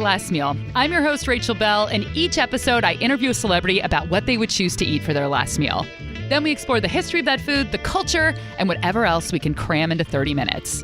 Last Meal. I'm your host, Rachel Bell, and each episode I interview a celebrity about what they would choose to eat for their last meal. Then we explore the history of that food, the culture, and whatever else we can cram into 30 minutes.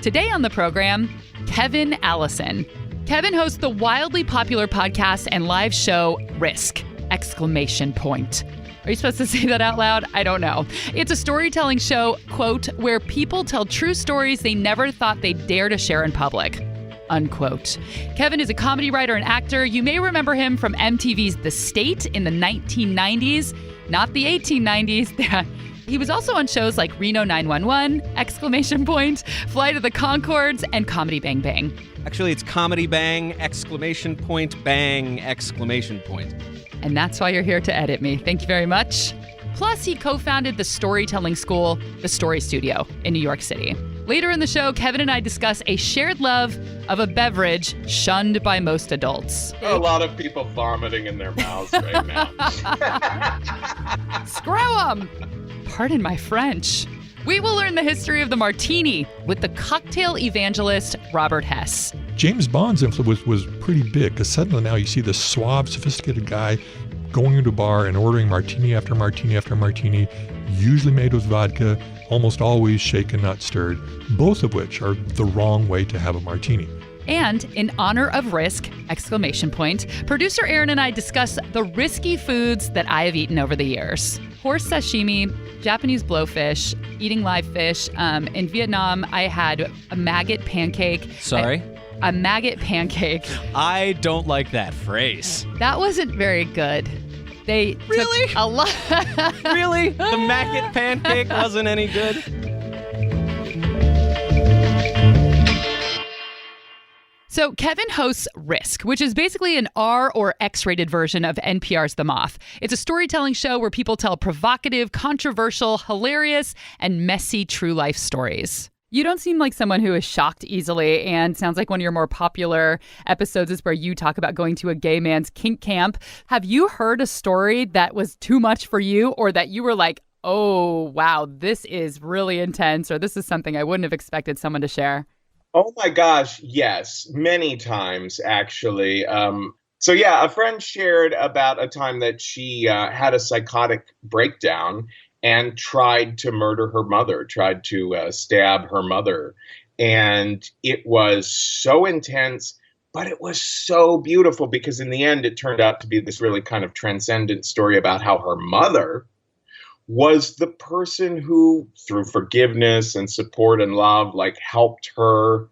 Today on the program, Kevin Allison. Kevin hosts the wildly popular podcast and live show, Risk! Exclamation point. Are you supposed to say that out loud? I don't know. It's a storytelling show, quote, where people tell true stories they never thought they'd dare to share in public, unquote. Kevin is a comedy writer and actor. You may remember him from MTV's The State in the 1990s, not the 1890s. He was also on shows like Reno 911, exclamation point, Flight of the Conchords, and Comedy Bang Bang. Actually, it's Comedy Bang, exclamation point, bang, exclamation point. And that's why you're here to edit me. Thank you very much. Plus, he co-founded the storytelling school, The Story Studio, in New York City. Later in the show, Kevin and I discuss a shared love of a beverage shunned by most adults. A lot of people vomiting in their mouths right now. Screw 'em! Pardon my French. We will learn the history of the Martini with the cocktail evangelist, Robert Hess. James Bond's influence was pretty big because suddenly now you see this suave, sophisticated guy going into a bar and ordering martini after martini after martini, usually made with vodka, almost always shaken, not stirred, both of which are the wrong way to have a martini. And in honor of risk, exclamation point, producer Aaron and I discuss the risky foods that I have eaten over the years. Horse sashimi, Japanese blowfish, eating live fish. In Vietnam, I had a maggot pancake. Sorry? A maggot pancake. I don't like that phrase. That wasn't very good. They Really? took a lot. Really? The maggot pancake wasn't any good? So Kevin hosts Risk, which is basically an R or X-rated version of NPR's The Moth. It's a storytelling show where people tell provocative, controversial, hilarious, and messy true life stories. You don't seem like someone who is shocked easily, and sounds like one of your more popular episodes is where you talk about going to a gay man's kink camp. Have you heard a story that was too much for you, or that you were like, oh, wow, this is really intense, or this is something I wouldn't have expected someone to share? Oh my gosh, yes, many times actually. A friend shared about a time that she had a psychotic breakdown and tried to murder her mother, tried to stab her mother. And it was so intense, but it was so beautiful because in the end, it turned out to be this really kind of transcendent story about how her mother was the person who, through forgiveness and support and love, helped her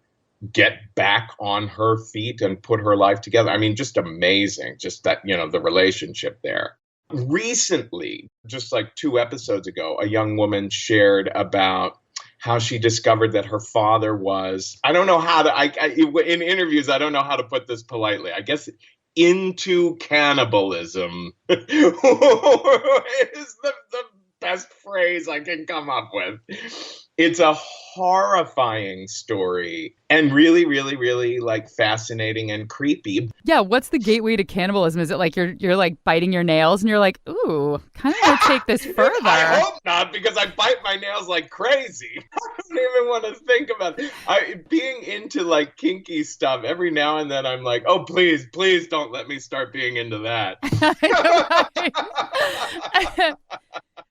get back on her feet and put her life together. I mean, just amazing, just that, the relationship there. Recently, just 2 episodes ago, a young woman shared about how she discovered that her father was, I don't know how to, in interviews, I don't know how to put this politely, I guess, into cannibalism is the best phrase I can come up with. It's a horrifying story and really, really, really fascinating and creepy. Yeah, what's the gateway to cannibalism? Is it like you're biting your nails and you're like, ooh, kind of want to take this further? I hope not, because I bite my nails like crazy. I don't even want to think about it. Being into kinky stuff, every now and then I'm like, oh, please don't let me start being into that.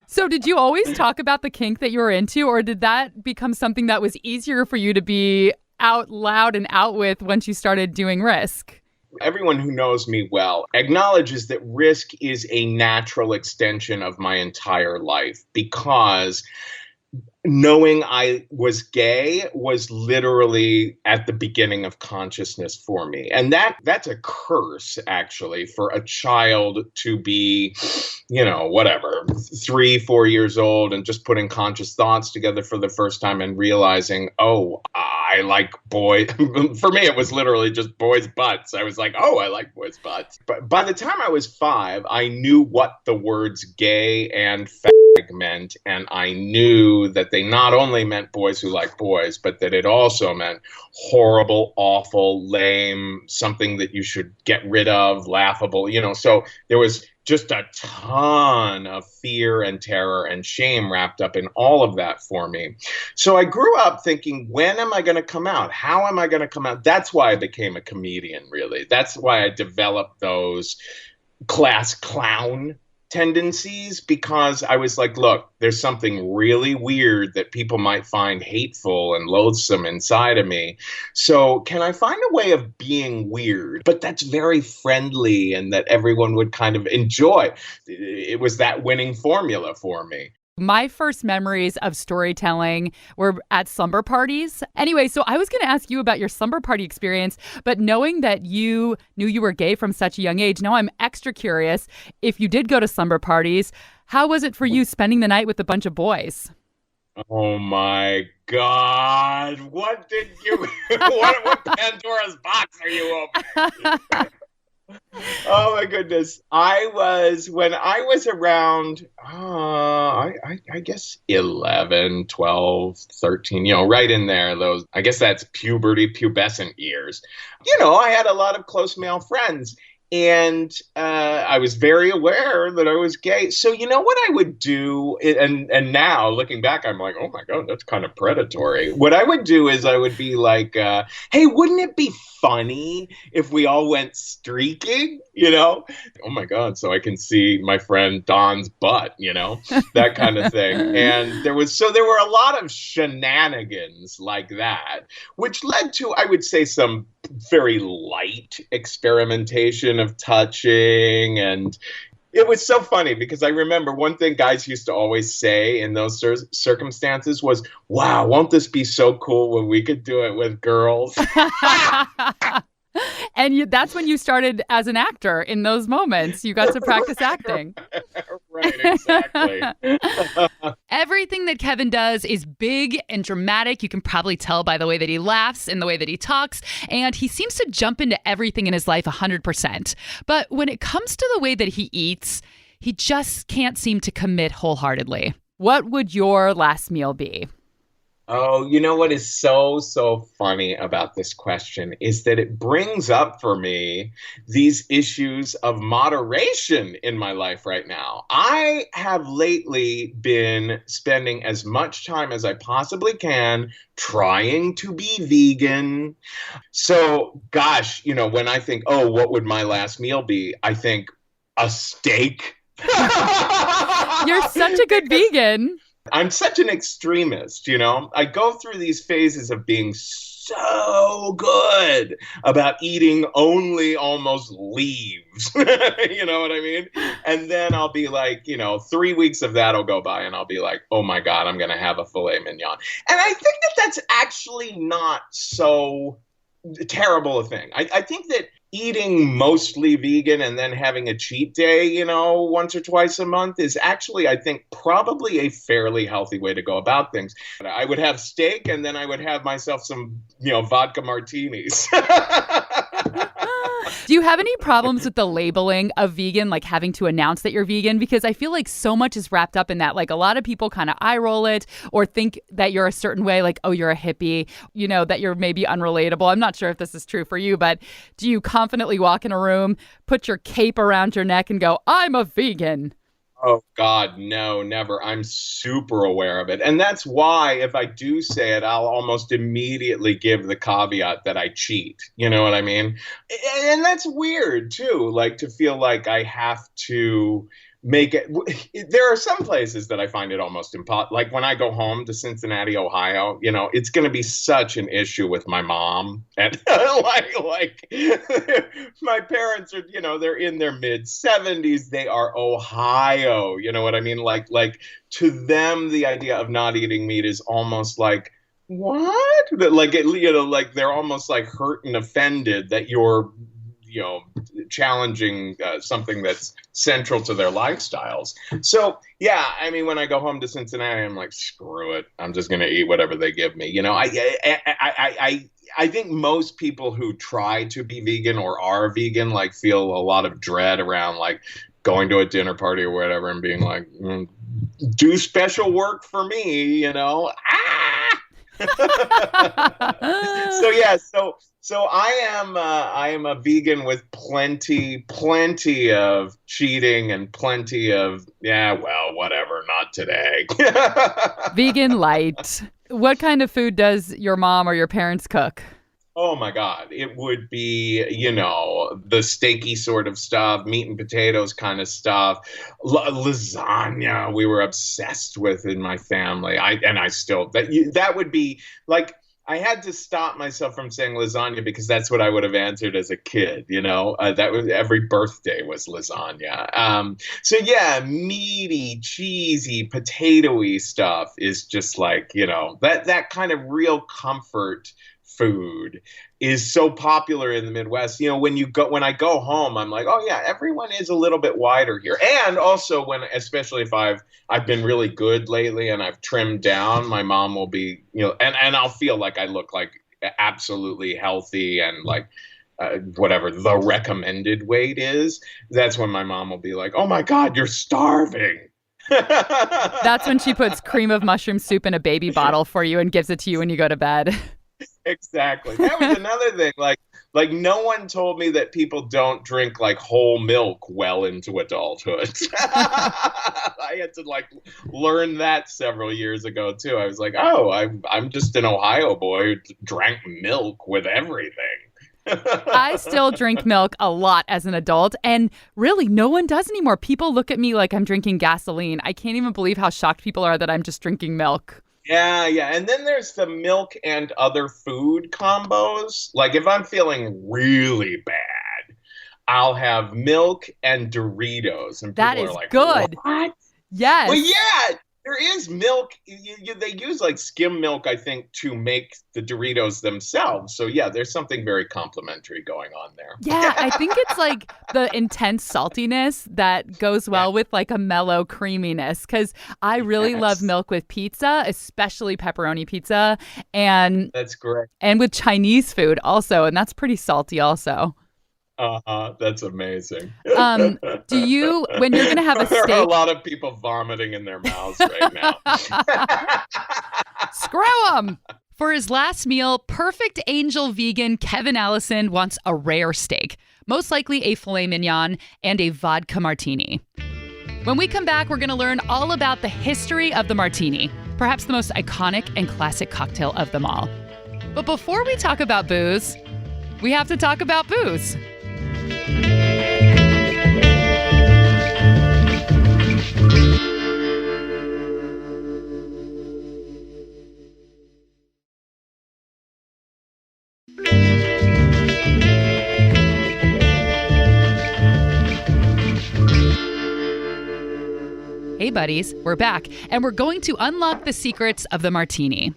So did you always talk about the kink that you were into, or did that become something that was easier for you to be out loud and out with once you started doing Risk? Everyone who knows me well acknowledges that Risk is a natural extension of my entire life, because knowing I was gay was literally at the beginning of consciousness for me. And that's a curse, actually, for a child to be, 3-4 years old and just putting conscious thoughts together for the first time and realizing, oh, I like boys. For me, it was literally just boys' butts. I was like, oh, I like boys' butts. But by the time I was 5, I knew what the words gay and fag meant. And I knew that they not only meant boys who like boys, but that it also meant horrible, awful, lame, something that you should get rid of, laughable, So there was just a ton of fear and terror and shame wrapped up in all of that for me. So I grew up thinking, when am I going to come out? How am I going to come out? That's why I became a comedian, really. That's why I developed those class clown tendencies, because I was like, look, there's something really weird that people might find hateful and loathsome inside of me. So can I find a way of being weird, but that's very friendly and that everyone would kind of enjoy? It was that winning formula for me. My first memories of storytelling were at slumber parties. Anyway, so I was going to ask you about your slumber party experience, but knowing that you knew you were gay from such a young age, now I'm extra curious. If you did go to slumber parties, how was it for you spending the night with a bunch of boys? Oh my God. What did you, what Pandora's box are you opening? Oh my goodness. When I was around, I guess 11, 12, 13, right in there, I guess that's puberty, pubescent years. I had a lot of close male friends. And I was very aware that I was gay. So what I would do, and now looking back, I'm like, oh my God, that's kind of predatory. What I would do is I would be like, hey, wouldn't it be funny if we all went streaking? Oh my God, so I can see my friend Don's butt, that kind of thing. And there were a lot of shenanigans like that, which led to, I would say, some very light experimentation of touching. And it was so funny because I remember one thing guys used to always say in those circumstances was, wow, won't this be so cool when we could do it with girls? And that's when you started as an actor in those moments. You got to practice acting. Right, exactly. Everything that Kevin does is big and dramatic. You can probably tell by the way that he laughs and the way that he talks. And he seems to jump into everything in his life 100%. But when it comes to the way that he eats, he just can't seem to commit wholeheartedly. What would your last meal be? Oh, what is so funny about this question is that it brings up for me these issues of moderation in my life right now. I have lately been spending as much time as I possibly can trying to be vegan. So, gosh, when I think, oh, what would my last meal be? I think a steak. You're such a good vegan. I'm such an extremist, I go through these phases of being so good about eating only almost leaves. You know what I mean? And then I'll be like, 3 weeks of that will go by and I'll be like, oh my God, I'm going to have a filet mignon. And I think that that's actually not so terrible a thing. I think that eating mostly vegan and then having a cheat day, once or twice a month is actually, I think, probably a fairly healthy way to go about things. I would have steak and then I would have myself some, vodka martinis. Do you have any problems with the labeling of vegan, like having to announce that you're vegan? Because I feel like so much is wrapped up in that. Like a lot of people kind of eye roll it or think that you're a certain way, like, oh, you're a hippie, that you're maybe unrelatable. I'm not sure if this is true for you, but do you confidently walk in a room, put your cape around your neck and go, I'm a vegan? Oh, God, no, never. I'm super aware of it. And that's why if I do say it, I'll almost immediately give the caveat that I cheat. You know what I mean? And that's weird, too, like to feel like I have to make it. There are some places that I find it almost impossible. Like when I go home to Cincinnati, Ohio, it's going to be such an issue with my mom. And like my parents are, they're in their mid 70s. They are Ohio. You know what I mean? Like to them, the idea of not eating meat is almost like, what? Like, like they're almost like hurt and offended that you're, challenging something that's central to their lifestyles. So, yeah, I mean, when I go home to Cincinnati, I'm like, screw it. I'm just going to eat whatever they give me. I think most people who try to be vegan or are vegan, like feel a lot of dread around like going to a dinner party or whatever and being like, do special work for me, So I am a vegan with plenty of cheating and plenty of whatever, not today. Vegan light. What kind of food does your mom or your parents cook? Oh my God. It would be, the steaky sort of stuff, meat and potatoes kind of stuff. Lasagna we were obsessed with in my family. That would be like, I had to stop myself from saying lasagna because that's what I would have answered as a kid, that was every birthday was lasagna. So yeah, meaty, cheesy, potatoy stuff is just like, that kind of real comfort food is so popular in the Midwest. When I go home, I'm like, oh yeah, everyone is a little bit wider here. And also especially if I've been really good lately and I've trimmed down, my mom will be, and I'll feel like I look like absolutely healthy and like whatever the recommended weight is. That's when my mom will be like, oh my God, you're starving. That's when she puts cream of mushroom soup in a baby bottle for you and gives it to you when you go to bed. Exactly. That was another thing. Like no one told me that people don't drink like whole milk well into adulthood. I had to like learn that several years ago too. I was like, oh, I'm just an Ohio boy who drank milk with everything. I still drink milk a lot as an adult, and really no one does anymore. People look at me like I'm drinking gasoline. I can't even believe how shocked people are that I'm just drinking milk. Yeah. And then there's the milk and other food combos. Like if I'm feeling really bad, I'll have milk and Doritos. And that people is are like, good. What? Yes. Well, yeah, there is milk. They use like skim milk, I think, to make the Doritos themselves. So yeah, there's something very complimentary going on there. Yeah, I think it's like the intense saltiness that goes well with like a mellow creaminess, because I really love milk with pizza, especially pepperoni pizza. And that's great. And with Chinese food also, and that's pretty salty also. That's amazing. Do you, when you're going to have a steak... There are a lot of people vomiting in their mouths right now. Screw them! For his last meal, perfect angel vegan Kevin Allison wants a rare steak, most likely a filet mignon and a vodka martini. When we come back, we're going to learn all about the history of the martini, perhaps the most iconic and classic cocktail of them all. But before we talk about booze, we have to talk about booze. Hey buddies, we're back, and we're going to unlock the secrets of the martini.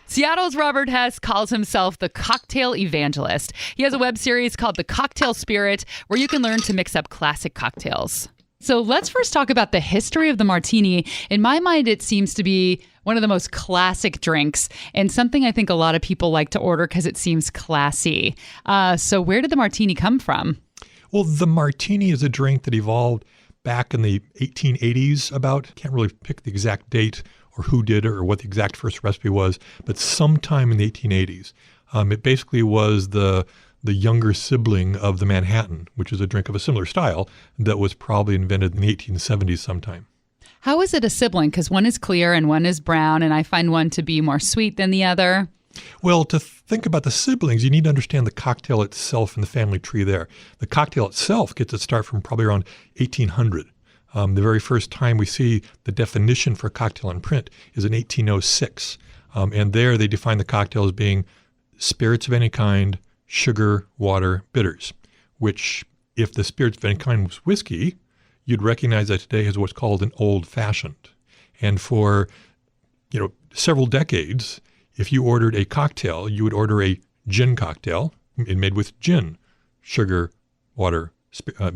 Seattle's Robert Hess calls himself the cocktail evangelist. He has a web series called The Cocktail Spirit, where you can learn to mix up classic cocktails. So let's first talk about the history of the martini. In my mind, it seems to be one of the most classic drinks and something I think a lot of people like to order because it seems classy. So where did the martini come from? Well, the martini is a drink that evolved back in the 1880s about. Can't really pick the exact date or who did it or what the exact first recipe was, but sometime in the 1880s. It basically was the younger sibling of the Manhattan, which is a drink of a similar style that was probably invented in the 1870s sometime. How is it a sibling? Because one is clear and one is brown, and I find one to be more sweet than the other. Well, to think about the siblings, you need to understand the cocktail itself and the family tree there. The cocktail itself gets its start from probably around 1800. The very first time we see the definition for a cocktail in print is in 1806. And there they define the cocktail as being spirits of any kind, sugar, water, bitters, which if the spirits of any kind was whiskey, you'd recognize that today as what's called an old-fashioned. And for several decades, if you ordered a cocktail, you would order a gin cocktail made with gin, sugar, water,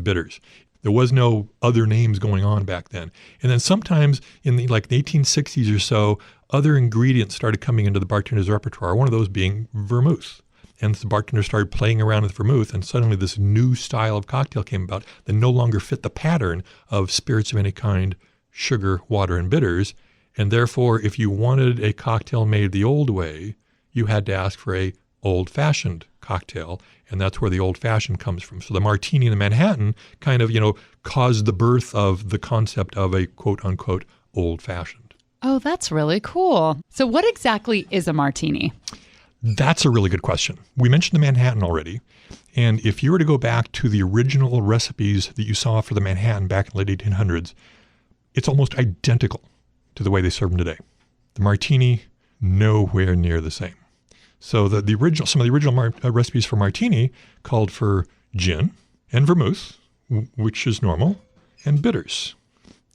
bitters. There was no other names going on back then. And then sometimes in the 1860s or so, other ingredients started coming into the bartender's repertoire, one of those being vermouth. And the bartender started playing around with vermouth, and suddenly this new style of cocktail came about that no longer fit the pattern of spirits of any kind, sugar, water, and bitters. And therefore, if you wanted a cocktail made the old way, you had to ask for a old-fashioned cocktail, and that's where the old-fashioned comes from. So the Martini and the Manhattan kind of, caused the birth of the concept of a quote-unquote old-fashioned. Oh, that's really cool. So what exactly is a martini? That's a really good question. We mentioned the Manhattan already, and if you were to go back to the original recipes that you saw for the Manhattan back in the late 1800s, it's almost identical to the way they serve them today. The Martini, nowhere near the same. So some of the original recipes for Martini called for gin and vermouth, which is normal, and bitters.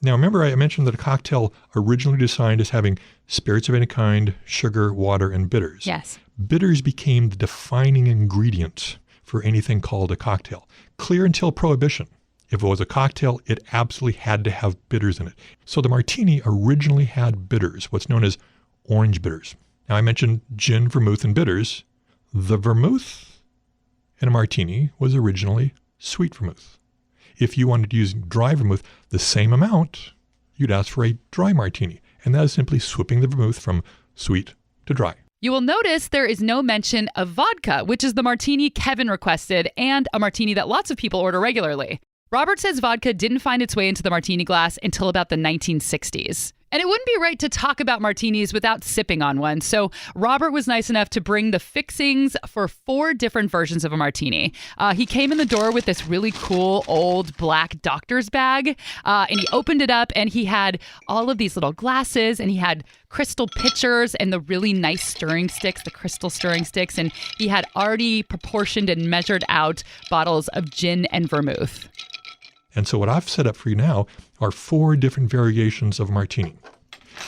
Now, remember I mentioned that a cocktail originally designed as having spirits of any kind, sugar, water, and bitters. Yes. Bitters became the defining ingredient for anything called a cocktail. Clear until Prohibition. If it was a cocktail, it absolutely had to have bitters in it. So the Martini originally had bitters, what's known as orange bitters. Now, I mentioned gin, vermouth, and bitters. The vermouth in a Martini was originally sweet vermouth. If you wanted to use dry vermouth, the same amount, you'd ask for a dry Martini. And that is simply swapping the vermouth from sweet to dry. You will notice there is no mention of vodka, which is the martini Kevin requested and a martini that lots of people order regularly. Robert says vodka didn't find its way into the martini glass until about the 1960s. And it wouldn't be right to talk about martinis without sipping on one. So Robert was nice enough to bring the fixings for 4 different versions of a martini. He came in the door with this really cool old black doctor's bag, and he opened it up and he had all of these little glasses and he had crystal pitchers and the really nice stirring sticks, the crystal stirring sticks. And he had already proportioned and measured out bottles of gin and vermouth. And so what I've set up for you now are 4 different variations of martini.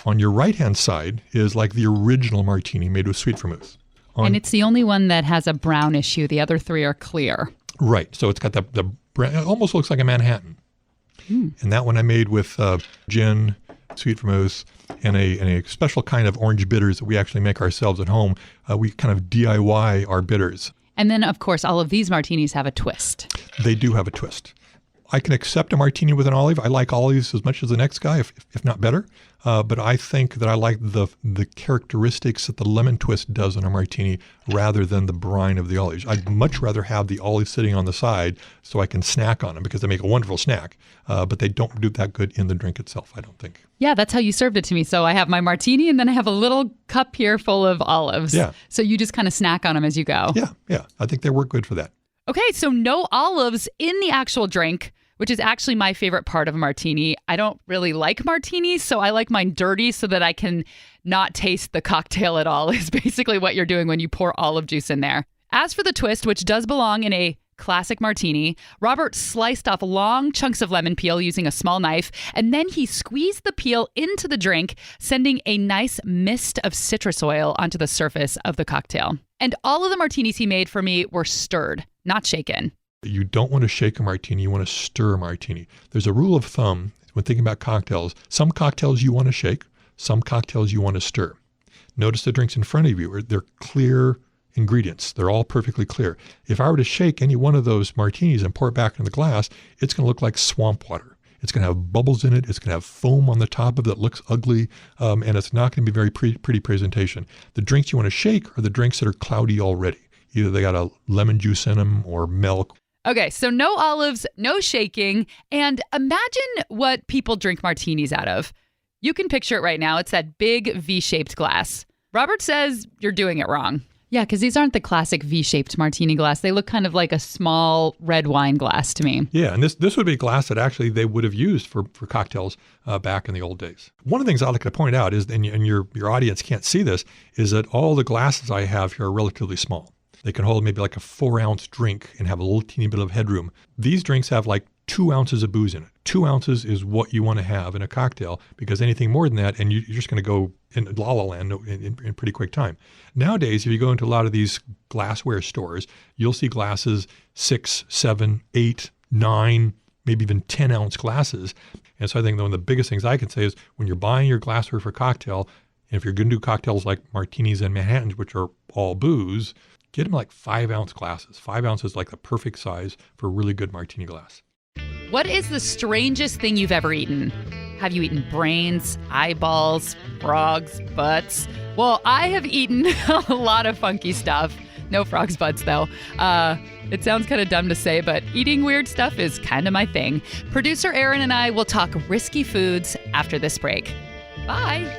On your right-hand side is like the original martini made with sweet vermouth. And it's the only one that has a brown issue. The other 3 are clear. Right. So it's got the it almost looks like a Manhattan. And that one I made with gin, sweet vermouth, and a special kind of orange bitters that we actually make ourselves at home. We kind of DIY our bitters. And then, of course, all of these martinis have a twist. They do have a twist. I can accept a martini with an olive. I like olives as much as the next guy, if not better. But I think that I like the characteristics that the lemon twist does on a martini rather than the brine of the olives. I'd much rather have the olives sitting on the side so I can snack on them because they make a wonderful snack. But they don't do that good in the drink itself, I don't think. Yeah, that's how you served it to me. So I have my martini and then I have a little cup here full of olives. Yeah. So you just kind of snack on them as you go. Yeah. I think they work good for that. Okay, so no olives in the actual drink, which is actually my favorite part of a martini. I don't really like martinis, so I like mine dirty so that I can not taste the cocktail at all, is basically what you're doing when you pour olive juice in there. As for the twist, which does belong in a classic martini, Robert sliced off long chunks of lemon peel using a small knife, and then he squeezed the peel into the drink, sending a nice mist of citrus oil onto the surface of the cocktail. And all of the martinis he made for me were stirred, not shaken. You don't want to shake a martini, you want to stir a martini. There's a rule of thumb when thinking about cocktails. Some cocktails you want to shake, some cocktails you want to stir. Notice the drinks in front of you, they're clear ingredients. They're all perfectly clear. If I were to shake any one of those martinis and pour it back in the glass, it's going to look like swamp water. It's going to have bubbles in it. It's going to have foam on the top of it that looks ugly, and it's not going to be very pretty presentation. The drinks you want to shake are the drinks that are cloudy already. Either they got a lemon juice in them or milk. Okay, so no olives, no shaking, and imagine what people drink martinis out of. You can picture it right now. It's that big V-shaped glass. Robert says you're doing it wrong. Yeah, because these aren't the classic V-shaped martini glass. They look kind of like a small red wine glass to me. Yeah, and this would be a glass that actually they would have used for cocktails back in the old days. One of the things I'd like to point out is, and your audience can't see this, is that all the glasses I have here are relatively small. They can hold maybe like a 4-ounce drink and have a little teeny bit of headroom. These drinks have like 2 ounces of booze in it. 2 ounces is what you want to have in a cocktail, because anything more than that, and you're just going to go in la la land in pretty quick time. Nowadays, if you go into a lot of these glassware stores, you'll see glasses 6, 7, 8, 9, maybe even 10-ounce glasses. And so I think one of the biggest things I can say is when you're buying your glassware for a cocktail, and if you're going to do cocktails like martinis and Manhattans, which are all booze, get them like 5-ounce glasses. 5 ounces is like the perfect size for a really good martini glass. What is the strangest thing you've ever eaten? Have you eaten brains, eyeballs, frogs, butts? Well, I have eaten a lot of funky stuff. No frogs' butts, though. It sounds kind of dumb to say, but eating weird stuff is kind of my thing. Producer Aaron and I will talk risky foods after this break. Bye.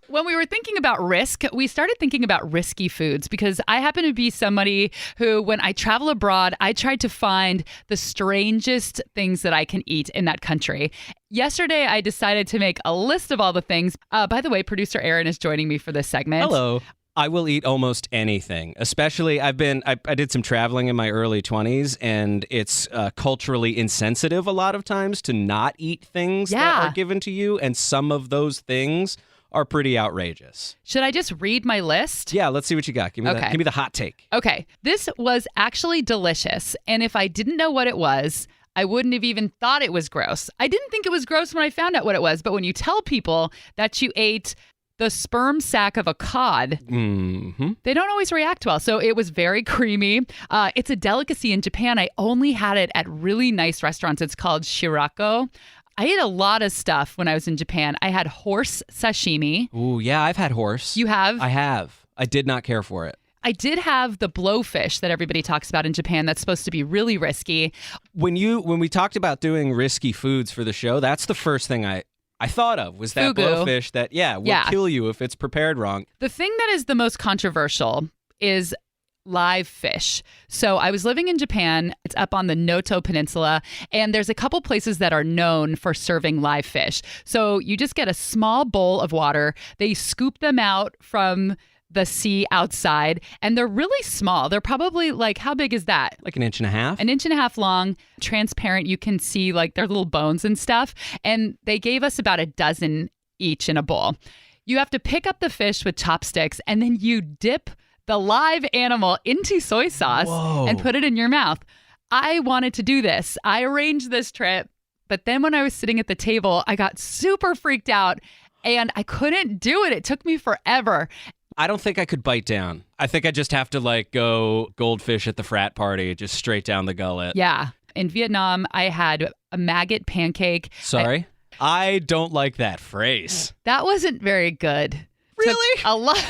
When we were thinking about risk, we started thinking about risky foods because I happen to be somebody who, when I travel abroad, I try to find the strangest things that I can eat in that country. Yesterday, I decided to make a list of all the things. By the way, producer Aaron is joining me for this segment. Hello. I will eat almost anything, especially I did some traveling in my early 20s, and it's culturally insensitive a lot of times to not eat things that are given to you, and some of those things are pretty outrageous. Should I just read my list? Yeah, let's see what you got. Give me the hot take. Okay. This was actually delicious, and if I didn't know what it was, I wouldn't have even thought it was gross. I didn't think it was gross when I found out what it was, but when you tell people that you ate the sperm sac of a cod, they don't always react well. So it was very creamy. It's a delicacy in Japan. I only had it at really nice restaurants. It's called shirako. I ate a lot of stuff when I was in Japan. I had horse sashimi. Ooh, yeah, I've had horse. You have? I have. I did not care for it. I did have the blowfish that everybody talks about in Japan that's supposed to be really risky. When we talked about doing risky foods for the show, that's the first thing I thought of was that Fugu. blowfish that, will kill you if it's prepared wrong. The thing that is the most controversial is live fish. So I was living in Japan. It's up on the Noto Peninsula, and there's a couple places that are known for serving live fish. So you just get a small bowl of water. They scoop them out from the sea outside, and they're really small. They're probably like, how big is that? Like an inch and a half? An inch and a half long, transparent. You can see like their little bones and stuff. And they gave us about a dozen each in a bowl. You have to pick up the fish with chopsticks, and then you dip the live animal into soy sauce and put it in your mouth. I wanted to do this. I arranged this trip, but then when I was sitting at the table, I got super freaked out and I couldn't do it. It took me forever. I don't think I could bite down. I think I just have to go goldfish at the frat party, just straight down the gullet. Yeah. In Vietnam, I had a maggot pancake. Sorry? I don't like that phrase. That wasn't very good. Really? A lot.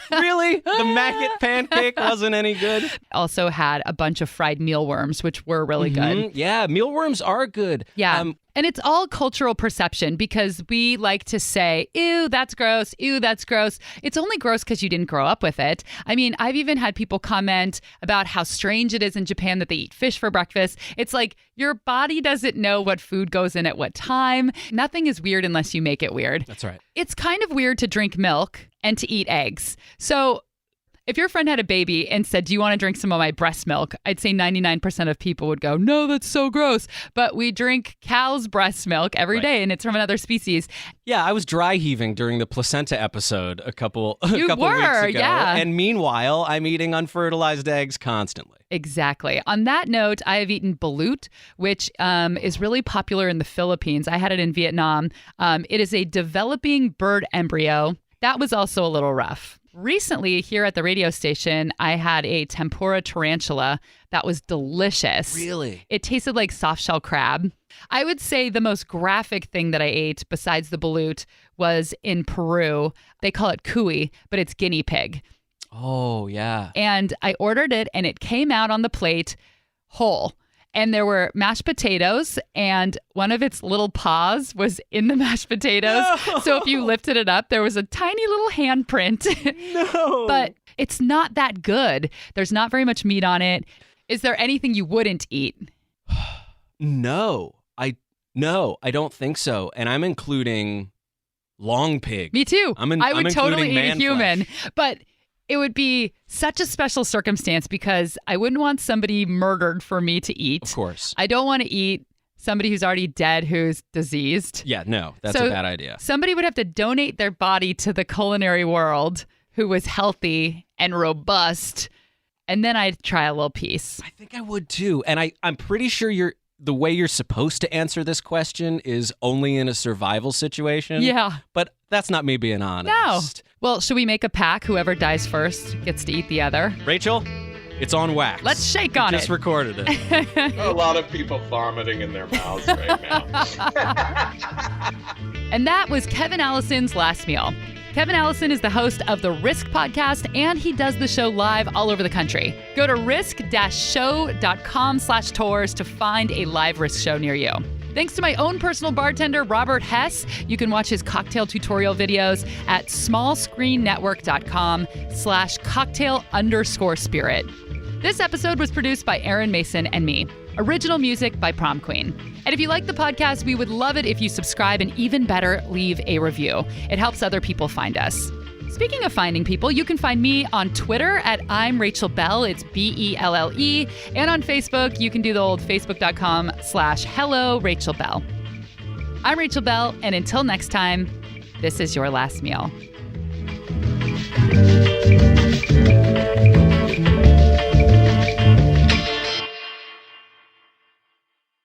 Really? The maggot pancake wasn't any good? Also had a bunch of fried mealworms, which were really good. Yeah, mealworms are good. Yeah. And it's all cultural perception because we like to say, ew, that's gross. Ew, that's gross. It's only gross because you didn't grow up with it. I mean, I've even had people comment about how strange it is in Japan that they eat fish for breakfast. It's like your body doesn't know what food goes in at what time. Nothing is weird unless you make it weird. That's right. It's kind of weird to drink milk and to eat eggs. So if your friend had a baby and said, do you want to drink some of my breast milk? I'd say 99% of people would go, no, that's so gross. But we drink cow's breast milk every day, and it's from another species. Yeah, I was dry heaving during the placenta episode a couple weeks ago. Yeah. And meanwhile, I'm eating unfertilized eggs constantly. Exactly. On that note, I have eaten balut, which is really popular in the Philippines. I had it in Vietnam. It is a developing bird embryo. That was also a little rough. Recently, here at the radio station, I had a tempura tarantula that was delicious. Really? It tasted like soft shell crab. I would say the most graphic thing that I ate besides the balut was in Peru. They call it cuy, but it's guinea pig. Oh, yeah. And I ordered it, and it came out on the plate whole. And there were mashed potatoes, and one of its little paws was in the mashed potatoes. No! So if you lifted it up, there was a tiny little handprint. No. But it's not that good. There's not very much meat on it. Is there anything you wouldn't eat? No, I don't think so. And I'm including long pig. Me too. I would totally eat a human. Flesh. But it would be such a special circumstance because I wouldn't want somebody murdered for me to eat. Of course. I don't want to eat somebody who's already dead who's diseased. Yeah, no, that's a bad idea. Somebody would have to donate their body to the culinary world who was healthy and robust, and then I'd try a little piece. I think I would too. And I'm pretty sure the way you're supposed to answer this question is only in a survival situation. Yeah. But that's not me being honest. No. Well, should we make a pact? Whoever dies first gets to eat the other. Rachel, it's on wax. Let's shake on it. Just recorded it. A lot of people vomiting in their mouths right now. And that was Kevin Allison's last meal. Kevin Allison is the host of the Risk podcast, and he does the show live all over the country. Go to risk-show.com/tours to find a live Risk show near you. Thanks to my own personal bartender, Robert Hess. You can watch his cocktail tutorial videos at smallscreennetwork.com/cocktail_spirit. This episode was produced by Aaron Mason and me. Original music by Prom Queen. And if you like the podcast, we would love it if you subscribe and even better, leave a review. It helps other people find us. Speaking of finding people, you can find me on Twitter at I'm Rachel Bell. It's BELLE. And on Facebook, you can do the old facebook.com/Hello Rachel Bell. I'm Rachel Bell, and until next time, this is your last meal.